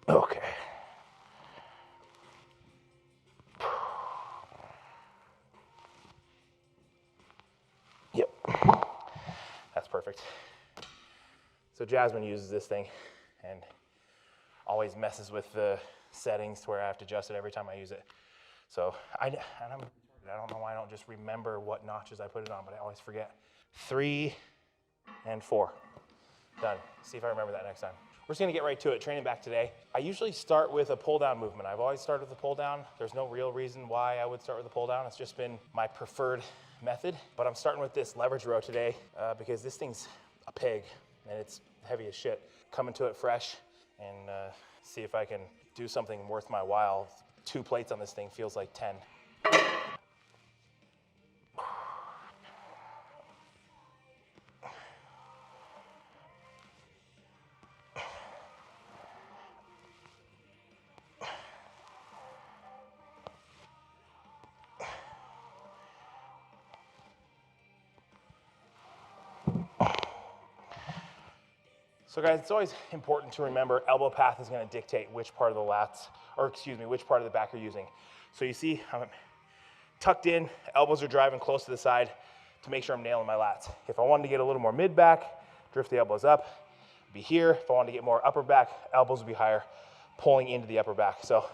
Okay. Yep. That's perfect. So Jasmine uses this thing and always messes with the settings to where I have to adjust it every time I use it. So I don't know why I don't just remember what notches I put it on, but I always forget. 3 and 4. Done. See if I remember that next time. We're just gonna get right to it. Training back today. I usually start with a pull down movement. I've always started with a pull down. There's no real reason why I would start with a pull down. It's just been my preferred method. But I'm starting with this leverage row today because this thing's a pig and it's heavy as shit. Coming to it fresh and see if I can do something worth my while. 2 plates on this thing feels like 10. So guys, it's always important to remember elbow path is going to dictate which part of the lats, or excuse me, which part of the back you're using. So you see, I'm tucked in, elbows are driving close to the side to make sure I'm nailing my lats. If I wanted to get a little more mid back, drift the elbows up, be here. If I wanted to get more upper back, elbows would be higher, pulling into the upper back. So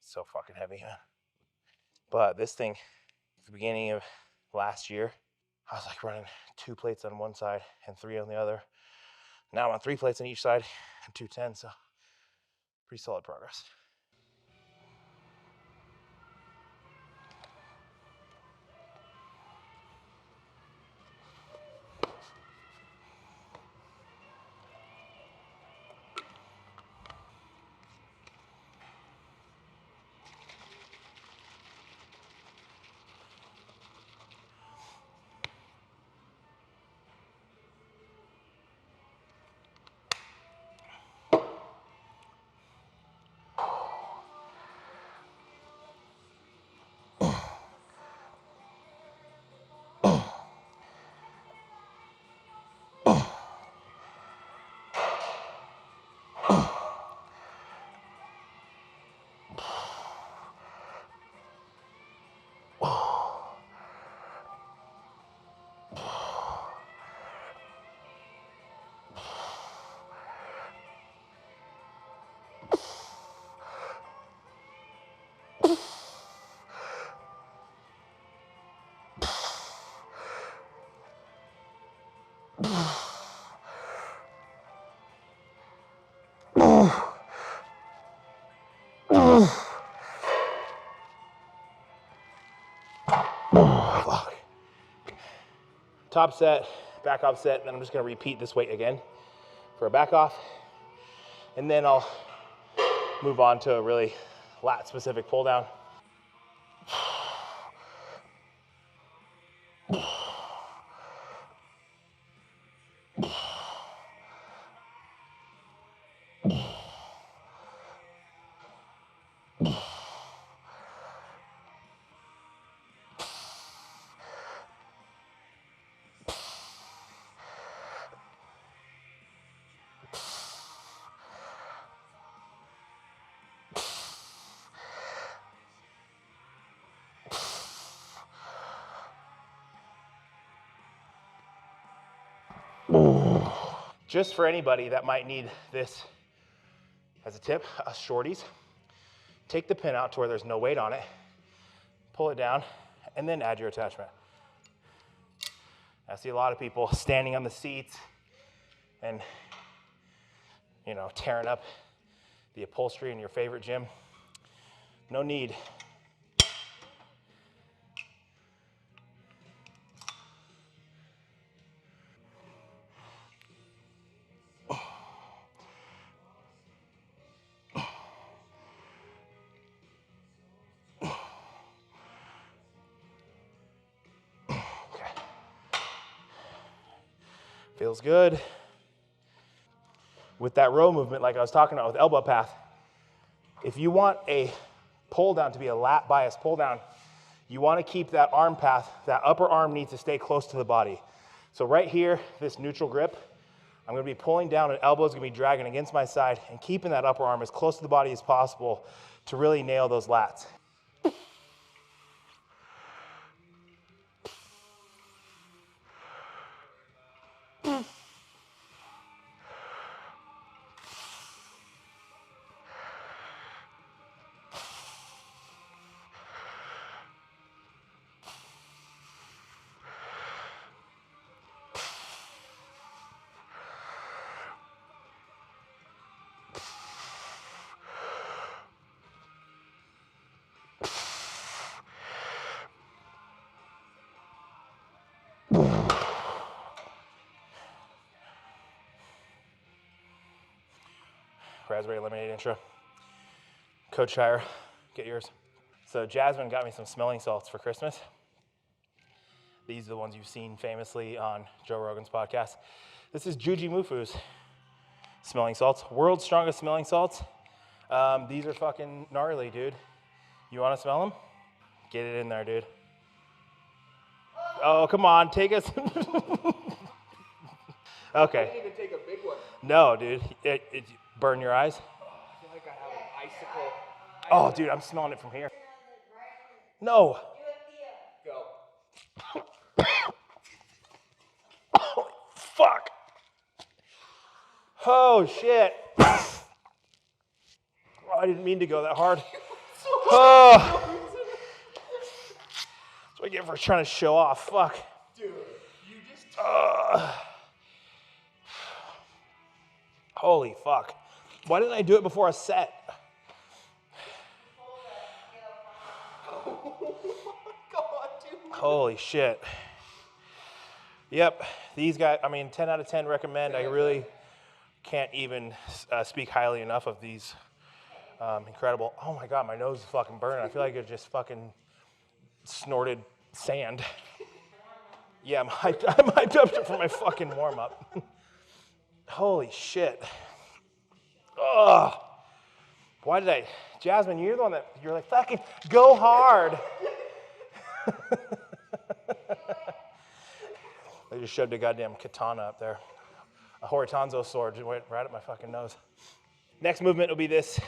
so fucking heavy, huh? But this thing, at the beginning of last year, I was like running 2 plates on one side and 3 on the other. Now I'm on 3 plates on each side and 210, so pretty solid progress. Top set, back off set, and then I'm just gonna repeat this weight again for a back off. And then I'll move on to a really lat specific pull down. Just for anybody that might need this as a tip, us shorties, take the pin out to where there's no weight on it, pull it down, and then add your attachment. I see a lot of people standing on the seats and, you know, tearing up the upholstery in your favorite gym. No need. Feels good. With that row movement, like I was talking about with elbow path, if you want a pull down to be a lat bias pull down, you want to keep that arm path, that upper arm needs to stay close to the body. So right here, this neutral grip, I'm going to be pulling down and elbows going to be dragging against my side and keeping that upper arm as close to the body as possible to really nail those lats. Raspberry lemonade intro. Coach Shire, get yours. So Jasmine got me some smelling salts for Christmas. These are the ones you've seen famously on Joe Rogan's podcast. This is Juji Mufu's smelling salts, world's strongest smelling salts. These are fucking gnarly, dude. You want to smell them? Get it in there, dude. Oh, come on, take us. Okay. I need to take a big one. No, dude. It burn your eyes? I feel like I have an icicle. Oh, dude, I'm smelling it from here. No. Go. Oh, fuck. Oh, shit. Oh, I didn't mean to go that hard. Oh. That's what I get for trying to show off. Fuck. Dude, you just... Holy fuck. Why didn't I do it before a set? Oh my God, dude. Holy shit. Yep, these guys, I mean, 10 out of 10 recommend. I really can't even speak highly enough of these. Incredible. Oh my God, my nose is fucking burning. I feel like it just fucking snorted sand. Yeah, I'm hyped up for my fucking warm up. Holy shit. Ugh. Why did I? Jasmine, you're the one that, you're like, fucking go hard. I just shoved a goddamn katana up there. A Horitanzo sword just went right up my fucking nose. Next movement will be this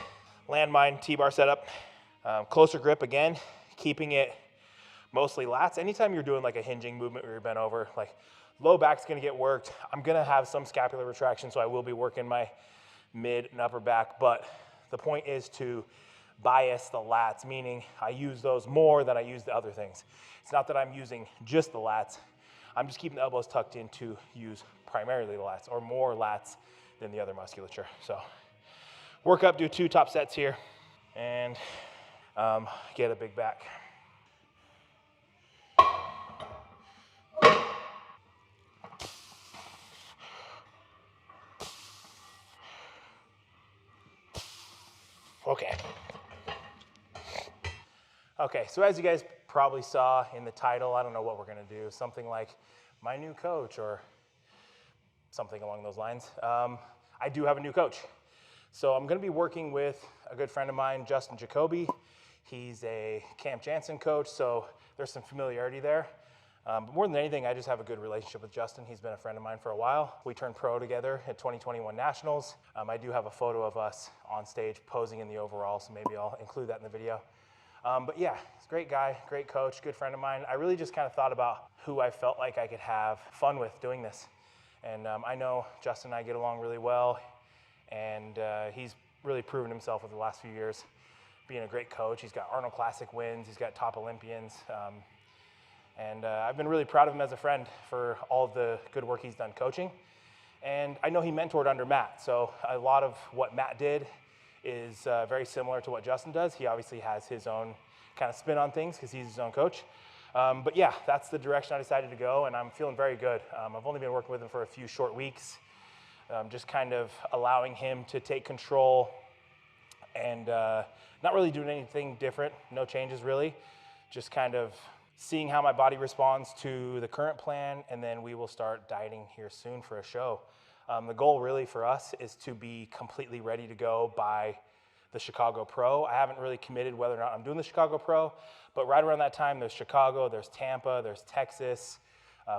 landmine T-bar setup. Closer grip again, keeping it mostly lats. Anytime you're doing like a hinging movement where you're bent over, like low back's gonna get worked. I'm gonna have some scapular retraction, so I will be working my mid and upper back, but the point is to bias the lats, meaning I use those more than I use the other things. It's not that I'm using just the lats. I'm just keeping the elbows tucked in to use primarily the lats, or more lats than the other musculature. So work up, do 2 top sets here, and get a big back. Okay, so as you guys probably saw in the title, I don't know what we're gonna do, something like my new coach or something along those lines. I do have a new coach. So I'm gonna be working with a good friend of mine, Justin Jacoby. He's a Camp Jansen coach, so there's some familiarity there. But more than anything, I just have a good relationship with Justin. He's been a friend of mine for a while. We turned pro together at 2021 Nationals. I do have a photo of us on stage posing in the overall, so maybe I'll include that in the video. But yeah, he's a great guy, great coach, good friend of mine. I really just kind of thought about who I felt like I could have fun with doing this. And I know Justin and I get along really well, and he's really proven himself over the last few years being a great coach. He's got Arnold Classic wins, he's got top Olympians, and I've been really proud of him as a friend for all of the good work he's done coaching. And I know he mentored under Matt, so a lot of what Matt did is very similar to what Justin does. He obviously has his own kind of spin on things because he's his own coach. But yeah, that's the direction I decided to go, and I'm feeling very good. I've only been working with him for a few short weeks, just kind of allowing him to take control and not really doing anything different, no changes really, just kind of seeing how my body responds to the current plan, and then we will start dieting here soon for a show. The goal really for us is to be completely ready to go by the Chicago Pro. I haven't really committed whether or not I'm doing the Chicago Pro, but right around that time, there's Chicago, there's Tampa, there's Texas,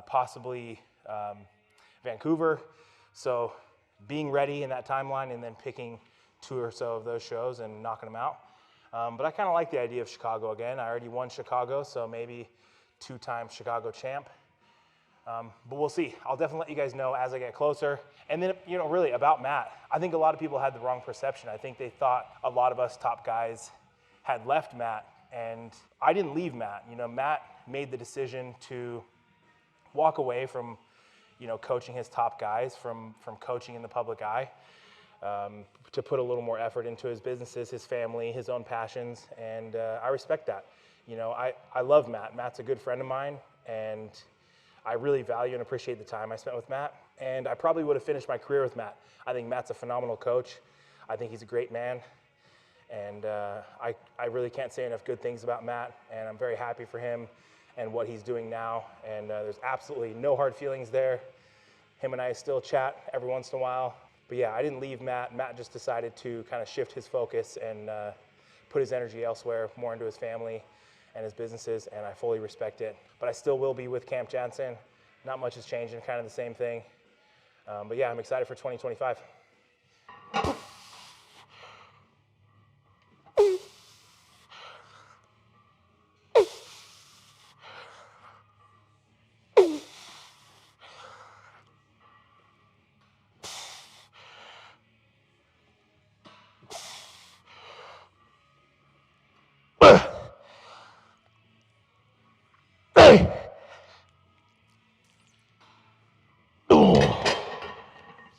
possibly Vancouver. So being ready in that timeline and then picking 2 or so of those shows and knocking them out. But I kind of like the idea of Chicago again. I already won Chicago, so maybe 2-time Chicago champ. But we'll see. I'll definitely let you guys know as I get closer. And then, really about Matt, I think a lot of people had the wrong perception. I think they thought a lot of us top guys had left Matt, and I didn't leave Matt. Matt made the decision to walk away from, coaching his top guys, from coaching in the public eye, to put a little more effort into his businesses, his family, his own passions, and I respect that. I love Matt. Matt's a good friend of mine, and I really value and appreciate the time I spent with Matt, and I probably would have finished my career with Matt. I think Matt's a phenomenal coach. I think he's a great man, and I really can't say enough good things about Matt, and I'm very happy for him and what he's doing now, and there's absolutely no hard feelings there. Him and I still chat every once in a while, but yeah, I didn't leave Matt. Matt just decided to kind of shift his focus and put his energy elsewhere, more into his family and his businesses, and I fully respect it. But I still will be with Camp Jansen. Not much is changing, kind of the same thing. But yeah, I'm excited for 2025.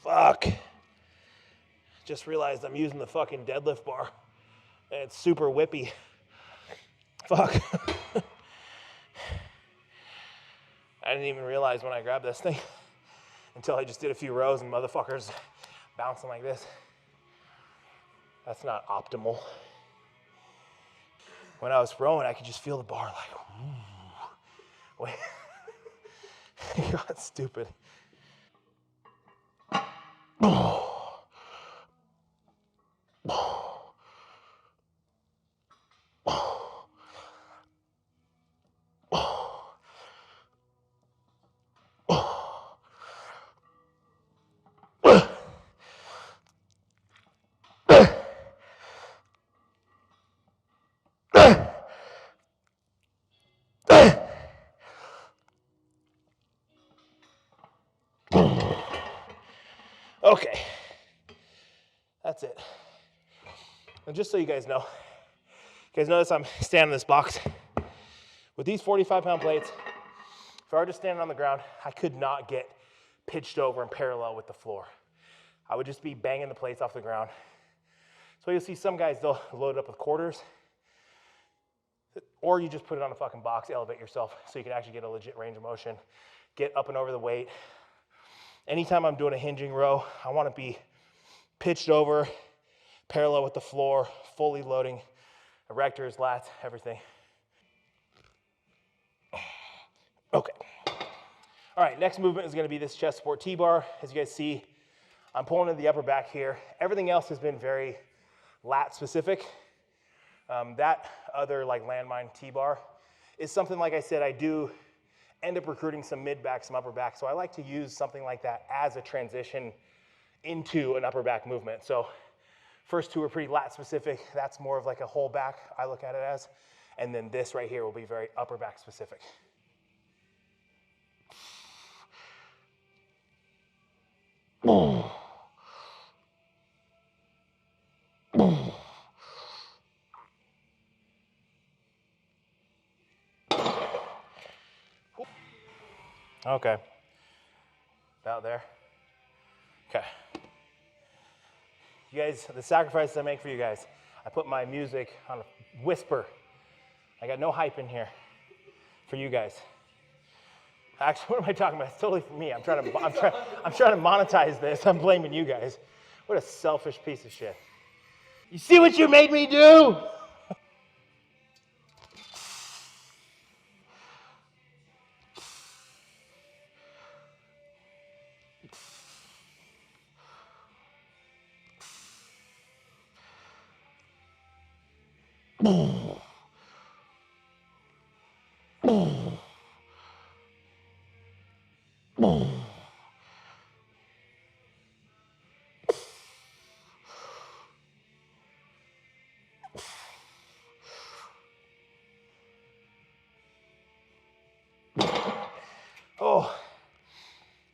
Fuck. Just realized I'm using the fucking deadlift bar. And it's super whippy. Fuck. I didn't even realize when I grabbed this thing until I just did a few rows and motherfuckers bouncing like this. That's not optimal. When I was rowing, I could just feel the bar like, ooh. Wait. It got stupid. Okay, that's it. And just so you guys know, notice I'm standing in this box. With these 45-pound plates, if I were just standing on the ground, I could not get pitched over and parallel with the floor. I would just be banging the plates off the ground. So you'll see some guys, they'll load it up with quarters, or you just put it on a fucking box, elevate yourself so you can actually get a legit range of motion, get up and over the weight. Anytime I'm doing a hinging row, I want to be pitched over, parallel with the floor, fully loading erectors, lats, everything. Okay. All right, next movement is going to be this chest support T-bar. As you guys see, I'm pulling in the upper back here. Everything else has been very lat specific. That other like landmine T-bar is something, like I said, I do end up recruiting some mid back, some upper back. So I like to use something like that as a transition into an upper back movement. So first 2 are pretty lat specific. That's more of like a whole back, I look at it as. And then this right here will be very upper back specific. Okay, about there. Okay. You guys, the sacrifices I make for you guys, I put my music on a whisper. I got no hype in here for you guys. Actually, what am I talking about? It's totally for me. I'm trying to monetize this. I'm blaming you guys. What a selfish piece of shit. You see what you made me do? Oh,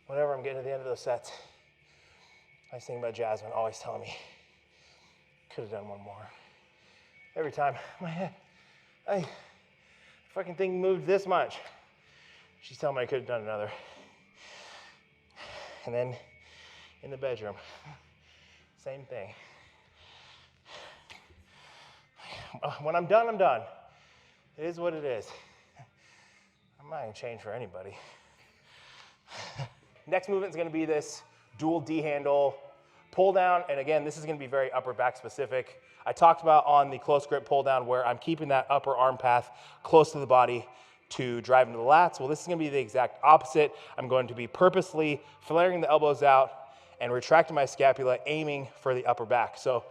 whenever I'm getting to the end of those sets, I was thinking about Jasmine always telling me, could have done one more. Every time, my head, fucking thing moved this much. She's telling me I could have done another. And then in the bedroom, same thing. When I'm done, I'm done. It is what it is. I'm not gonna change for anybody. Next movement is gonna be this dual D handle pull down. And again, this is gonna be very upper back specific. I talked about on the close grip pull down where I'm keeping that upper arm path close to the body to drive into the lats. Well, this is gonna be the exact opposite. I'm going to be purposely flaring the elbows out and retracting my scapula, aiming for the upper back. So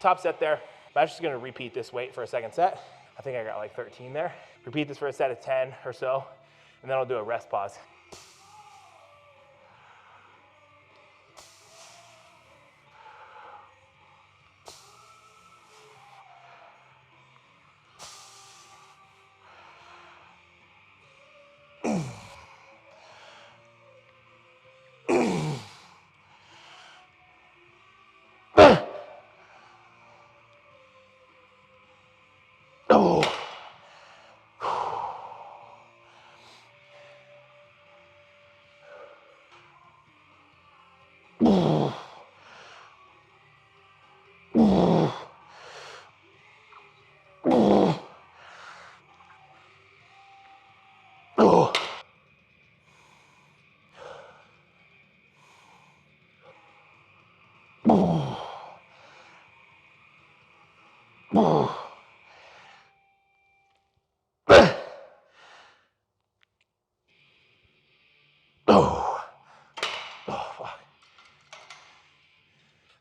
top set there. I'm actually gonna repeat this weight for a second set. I think I got like 13 there. Repeat this for a set of 10 or so, and then I'll do a rest pause.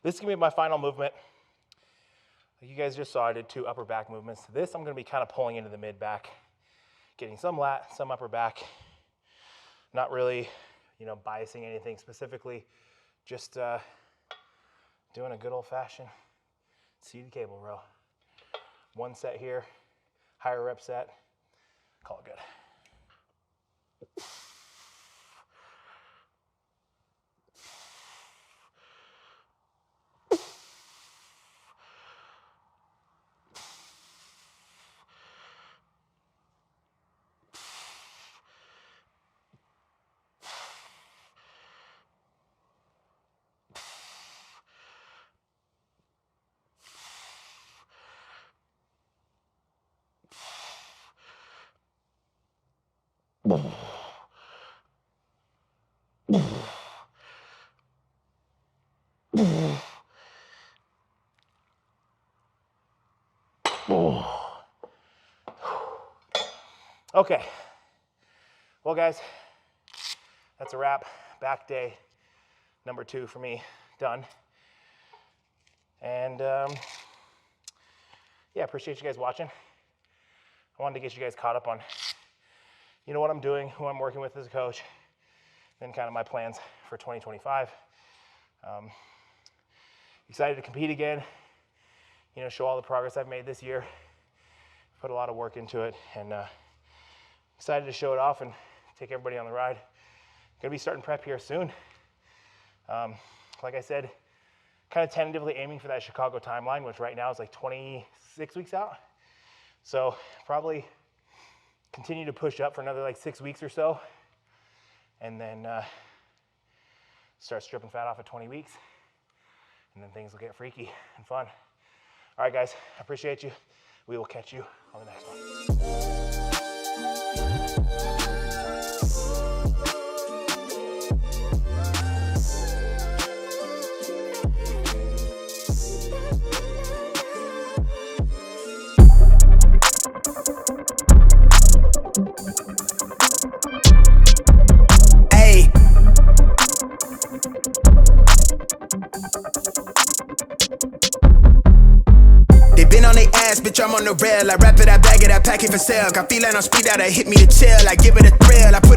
This is gonna be my final movement. Like you guys just saw, I did 2 upper back movements. This, I'm gonna be kind of pulling into the mid back, getting some lat, some upper back. Not really, biasing anything specifically, just doing a good old fashioned seated cable row. 1 set here, higher rep set, call it good. Okay, well guys, that's a wrap. Back day number 2 for me, done. And yeah, appreciate you guys watching. I wanted to get you guys caught up on, what I'm doing, who I'm working with as a coach, then kind of my plans for 2025. Excited to compete again, show all the progress I've made this year. Put a lot of work into it, and excited to show it off and take everybody on the ride. Gonna be starting prep here soon. Like I said, kind of tentatively aiming for that Chicago timeline, which right now is like 26 weeks out. So probably continue to push up for another like 6 weeks or so, and then start stripping fat off at 20 weeks, and then things will get freaky and fun. All right, guys, I appreciate you. We will catch you on the next one. They been on their ass, bitch, I'm on the rail. I wrap it, I bag it, I pack it for sale. Got feeling on speed out, I hit me to chill. I give it a thrill, I put